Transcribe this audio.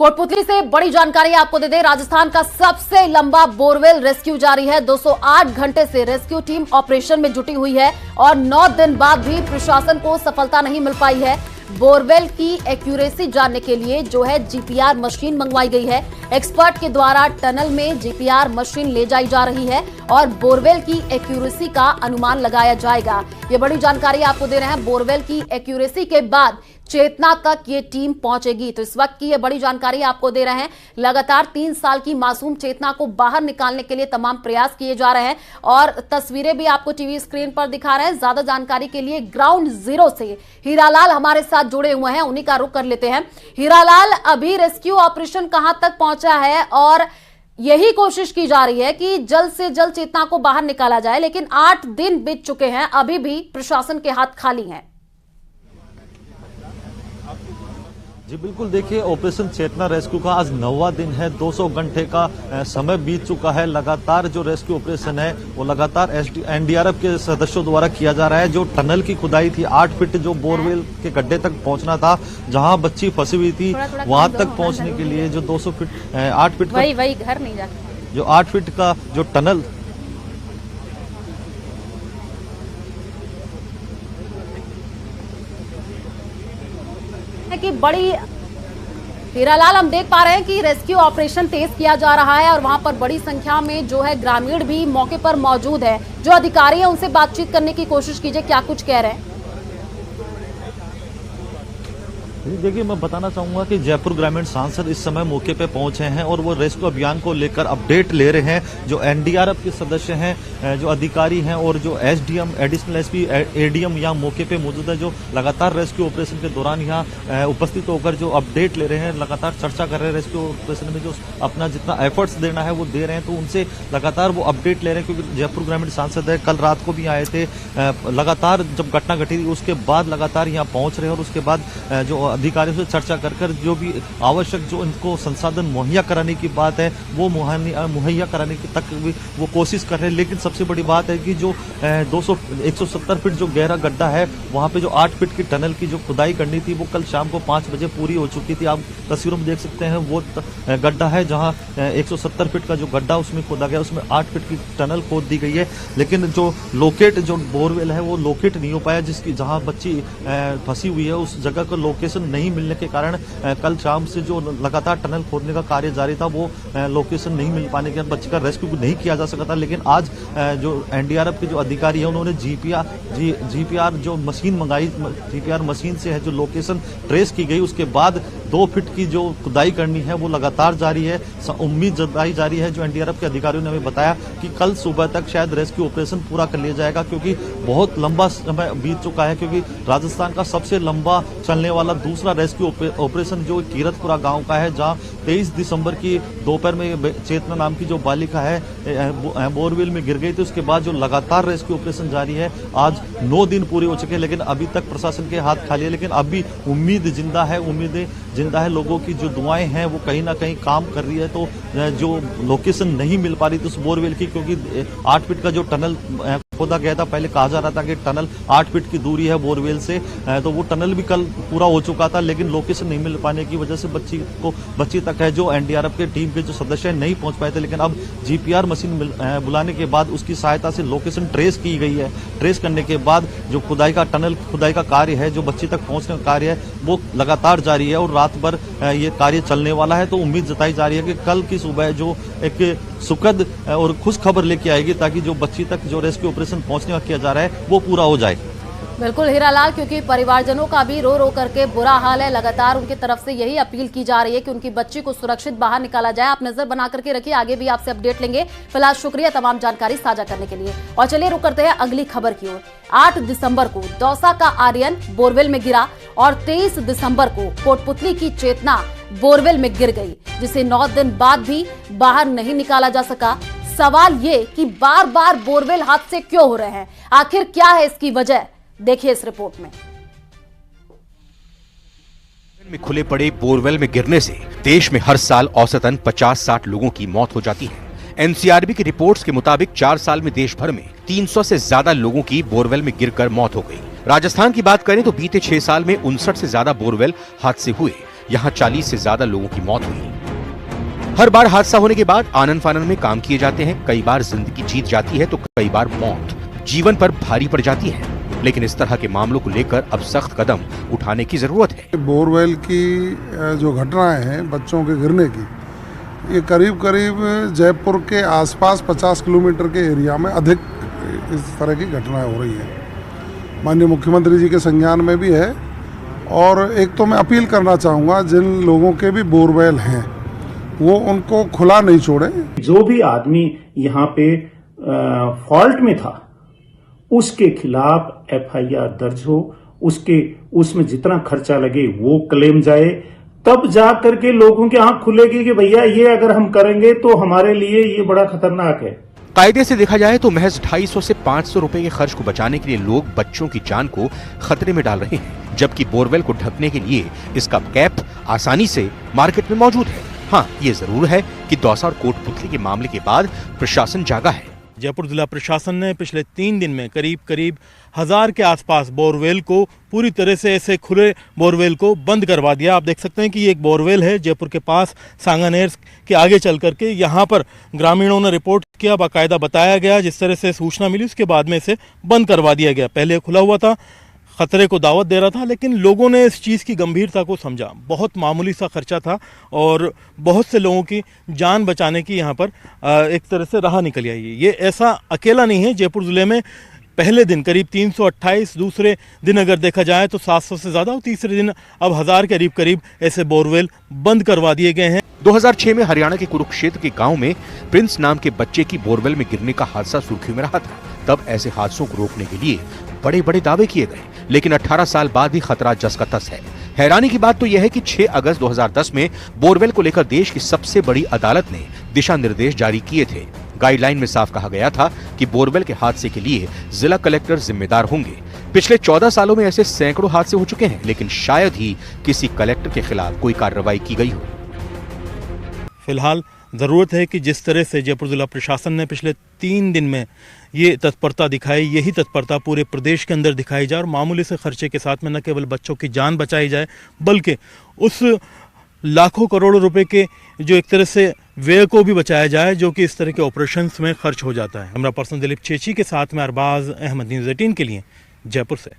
कोटपुतली से बड़ी जानकारी आपको दे दें। राजस्थान का सबसे लंबा बोरवेल रेस्क्यू जारी है। 208 घंटे से रेस्क्यू टीम ऑपरेशन में जुटी हुई है और 9 दिन बाद भी प्रशासन को सफलता नहीं मिल पाई है। बोरवेल की एक्यूरेसी जानने के लिए जो है जीपीआर मशीन मंगवाई गई है। एक्सपर्ट के द्वारा टनल में जीपीआर मशीन ले जाई जा रही है और बोरवेल की एक्यूरेसी का अनुमान लगाया जाएगा। ये बड़ी जानकारी आपको दे रहे हैं। बोरवेल की एक्यूरेसी के बाद चेतना तक ये टीम पहुंचेगी। तो इस वक्त की ये बड़ी जानकारी आपको दे रहे हैं। लगातार 3 साल की मासूम चेतना को बाहर निकालने के लिए तमाम प्रयास किए जा रहे हैं और तस्वीरें भी आपको टीवी स्क्रीन पर दिखा रहे हैं। ज्यादा जानकारी के लिए ग्राउंड जीरो से हीरालाल हमारे साथ जुड़े हुए हैं, उन्हीं का रुख कर लेते हैं। हीरालाल, अभी रेस्क्यू ऑपरेशन कहां तक पहुंचा है और यही कोशिश की जा रही है कि जल्द से जल्द चेतना को बाहर निकाला जाए, लेकिन 8 दिन बीत चुके हैं, अभी भी प्रशासन के हाथ खाली हैं। जी बिल्कुल, देखिए ऑपरेशन चेतना रेस्क्यू का आज 9वां दिन है। 200 घंटे का समय बीत चुका है। लगातार जो रेस्क्यू ऑपरेशन है वो लगातार एनडीआरएफ के सदस्यों द्वारा किया जा रहा है। जो टनल की खुदाई थी 8 फीट जो बोरवेल के गड्ढे तक पहुंचना था, जहां बच्ची फंसी हुई थी, वहां तक पहुंचने के लिए जो 200 फीट 8 फीट वही घर नहीं जाते, जो 8 फीट का जो टनल कि बड़ी हीरालाल, हम देख पा रहे हैं कि रेस्क्यू ऑपरेशन तेज किया जा रहा है और वहां पर बड़ी संख्या में जो है ग्रामीण भी मौके पर मौजूद है। जो अधिकारी है उनसे बातचीत करने की कोशिश कीजिए, क्या कुछ कह रहे हैं। देखिए, मैं बताना चाहूंगा कि जयपुर ग्रामीण सांसद इस समय मौके पे पहुंचे हैं और वो रेस्क्यू अभियान को लेकर अपडेट ले रहे हैं। जो एनडीआरएफ के सदस्य हैं, जो अधिकारी हैं और जो एसडीएम, एडिशनल एसपी, एडीएम यहाँ मौके पे मौजूद है, जो लगातार रेस्क्यू ऑपरेशन के दौरान यहाँ उपस्थित होकर जो अपडेट ले रहे हैं, लगातार चर्चा कर रहे हैं। रेस्क्यू ऑपरेशन में जो अपना जितना एफर्ट्स देना है वो दे रहे हैं, तो उनसे लगातार वो अपडेट ले रहे हैं। क्योंकि जयपुर ग्रामीण सांसद है, कल रात को भी आए थे। लगातार जब घटना घटी थी उसके बाद लगातार यहाँ पहुंच रहे हैं और उसके बाद जो अधिकारियों से चर्चा कर जो भी आवश्यक जो इनको संसाधन मुहैया कराने की बात है वो मुहैया कराने की तक भी वो कोशिश कर रहे हैं। लेकिन सबसे बड़ी बात है कि जो 170 फीट जो गहरा गड्ढा है, वहां पे जो 8 फीट की टनल की जो खुदाई करनी थी वो कल शाम को 5 बजे पूरी हो चुकी थी। आप तस्वीरों में देख सकते हैं वो गड्ढा है जहां 170 फीट का जो गड्ढा उसमें खोदा गया, उसमें 8 फीट की टनल खोद दी गई है। लेकिन जो लोकेट जो बोरवेल है वो लोकेट नहीं हो पाया, जिसकी जहां बच्ची फंसी हुई है उस जगह का लोकेशन नहीं मिलने के कारण कल शाम से जो लगातार टनल खोदने का कार्य जारी था वो लोकेशन नहीं मिल पाने के कारण बच्चे का रेस्क्यू नहीं किया जा सका था। लेकिन आज जो एनडीआरएफ के जो अधिकारी हैं उन्होंने जीपीआर जो मशीन मंगाई, जीपीआर मशीन से है जो लोकेशन ट्रेस की गई, उसके बाद 2 फीट की जो खुदाई करनी है वो लगातार जारी है। उम्मीद जताई जा रही है, जो एनडीआरएफ के अधिकारियों ने हमें बताया कि कल सुबह तक शायद रेस्क्यू ऑपरेशन पूरा कर लिया जाएगा, क्योंकि बहुत लंबा समय बीत चुका है। क्योंकि राजस्थान का सबसे लंबा चलने वाला दूसरा रेस्क्यू ऑपरेशन जो कीरतपुरा गांव का है, जहां 23 दिसंबर की दोपहर में चेतना नाम की जो बालिका है बोरवेल में गिर गई थी। उसके बाद जो लगातार रेस्क्यू ऑपरेशन जारी है, आज 9 दिन पूरे हो चुके हैं, लेकिन अभी तक प्रशासन के हाथ खाली है। लेकिन अभी उम्मीद जिंदा है, उम्मीदें जिंदा है। लोगों की जो दुआएं हैं वो कहीं ना कहीं काम कर रही है। तो जो लोकेशन नहीं मिल पा रही थी उस बोरवेल की, क्योंकि 8 फीट का जो टनल खोदा गया था, पहले कहा जा रहा था कि टनल 8 फीट की दूरी है बोरवेल से, तो वो टनल भी कल पूरा हो चुका था, लेकिन लोकेशन नहीं मिल पाने की वजह से बच्ची तक है जो एनडीआरएफ के टीम के जो सदस्य नहीं पहुंच पाए थे। लेकिन अब जीपीआर मशीन बुलाने के बाद उसकी सहायता से लोकेशन ट्रेस की गई है। ट्रेस करने के बाद जो टनल खुदाई का कार्य है, जो बच्ची तक पहुंचने का कार्य है, वो लगातार जारी है और रात भर ये कार्य चलने वाला है। तो उम्मीद जताई जा रही है कि कल की सुबह जो एक सुखद और खुश खबर लेके आएगी, ताकि जो बच्ची तक जो रेस्क्यू ऑपरेशन पहुंचने का किया जा रहा है वो पूरा हो जाए। बिल्कुल हीरालाल, क्योंकि परिवारजनों का भी रो रो करके बुरा हाल है। लगातार उनकी तरफ से यही अपील की जा रही है कि उनकी बच्ची को सुरक्षित बाहर निकाला जाए। आप नजर बना करके रखिए, आगे भी आपसे अपडेट लेंगे। फिलहाल शुक्रिया तमाम जानकारी साझा करने के लिए। और चलिए रुक करते हैं अगली खबर की ओर। 8 दिसंबर को दौसा का आर्यन बोरवेल में गिरा और 23 दिसंबर को कोटपुतली की चेतना बोरवेल में गिर गई, जिसे 9 दिन बाद भी बाहर नहीं निकाला जा सका। सवाल ये कि बार बार बोरवेल हादसे क्यों हो रहे हैं, आखिर क्या है इसकी वजह, देखिए इस रिपोर्ट में। खुले पड़े बोरवेल में गिरने से देश में हर साल औसतन 50-60 लोगों की मौत हो जाती है। एनसीआरबी की रिपोर्ट्स के मुताबिक 4 साल में देश भर में 300 से ज्यादा लोगों की बोरवेल में गिरकर मौत हो गई। राजस्थान की बात करें तो बीते 6 साल में 59 से ज्यादा बोरवेल हादसे हुए, यहाँ 40 से ज्यादा लोगों की मौत हुई। हर बार हादसा होने के बाद आनन फानन में काम किए जाते हैं। कई बार जिंदगी जीत जाती है तो कई बार मौत जीवन पर भारी पड़ जाती है। लेकिन इस तरह के मामलों को लेकर अब सख्त कदम उठाने की जरूरत है। बोरवेल की जो घटनाएं हैं बच्चों के गिरने की, ये करीब करीब जयपुर के आसपास 50 किलोमीटर के एरिया में अधिक इस तरह की घटनाएं हो रही हैं। माननीय मुख्यमंत्री जी के संज्ञान में भी है। और एक तो मैं अपील करना चाहूँगा, जिन लोगों के भी बोरवेल हैं वो उनको खुला नहीं छोड़े। जो भी आदमी यहाँ पे फॉल्ट में था उसके खिलाफ एफआईआर दर्ज हो, उसमें जितना खर्चा लगे वो क्लेम जाए, तब जा करके लोगों की आंख खुलेगी कि भैया ये अगर हम करेंगे तो हमारे लिए ये बड़ा खतरनाक है। कायदे से देखा जाए तो महज 250 से 500 रुपए के खर्च को बचाने के लिए लोग बच्चों की जान को खतरे में डाल रहे हैं, जबकि बोरवेल को ढकने के लिए इसका कैप आसानी से मार्केट में मौजूद है। हाँ, ये जरूर है कि दौसा और कोटपुतली के मामले के बाद प्रशासन जागा है। जयपुर जिला प्रशासन ने पिछले 3 दिन में करीब 1000 के आसपास बोरवेल को पूरी तरह से ऐसे खुले बोरवेल को बंद करवा दिया। आप देख सकते हैं कि ये एक बोरवेल है जयपुर के पास सांगानेर के आगे चल करके। यहाँ पर ग्रामीणों ने रिपोर्ट किया, बाकायदा बताया गया, जिस तरह से सूचना मिली उसके बाद में इसे बंद करवा दिया गया। पहले खुला हुआ था, खतरे को दावत दे रहा था, लेकिन लोगों ने इस चीज़ की गंभीरता को समझा। बहुत मामूली सा खर्चा था और बहुत से लोगों की जान बचाने की यहाँ पर एक तरह से राह निकल आई। ये ऐसा अकेला नहीं है। जयपुर ज़िले में पहले दिन करीब 328, दूसरे दिन अगर देखा जाए तो 700 से ज़्यादा और तीसरे दिन अब 1000 के करीब ऐसे बोरवेल बंद करवा दिए गए हैं। 2006 में हरियाणा के कुरुक्षेत्र के गांव में प्रिंस नाम के बच्चे की बोरवेल में गिरने का हादसा सुर्खियों में रहा था। तब ऐसे हादसों को रोकने के लिए बड़े बड़े दावे किए गए, लेकिन 18 साल बाद भी खतरा जस का तस है। हैरानी की बात तो यह है कि 6 अगस्त 2010 में बोरवेल को लेकर देश की सबसे बड़ी अदालत ने दिशा निर्देश जारी किए थे। गाइडलाइन में साफ कहा गया था कि बोरवेल के हादसे के लिए जिला कलेक्टर जिम्मेदार होंगे। पिछले 14 सालों में ऐसे सैकड़ों हादसे हो चुके हैं, लेकिन शायद ही किसी कलेक्टर के खिलाफ कोई कार्रवाई की गई हो। फिलहाल ज़रूरत है कि जिस तरह से जयपुर जिला प्रशासन ने पिछले 3 दिन में ये तत्परता दिखाई, यही तत्परता पूरे प्रदेश के अंदर दिखाई जाए और मामूली से खर्चे के साथ में न केवल बच्चों की जान बचाई जाए, बल्कि उस लाखों करोड़ों रुपए के जो एक तरह से व्यय को भी बचाया जाए जो कि इस तरह के ऑपरेशंस में खर्च हो जाता है। हमारा पर्सन दिलीप चेची के साथ में अरबाज अहमद, न्यूज़ 18 के लिए जयपुर से।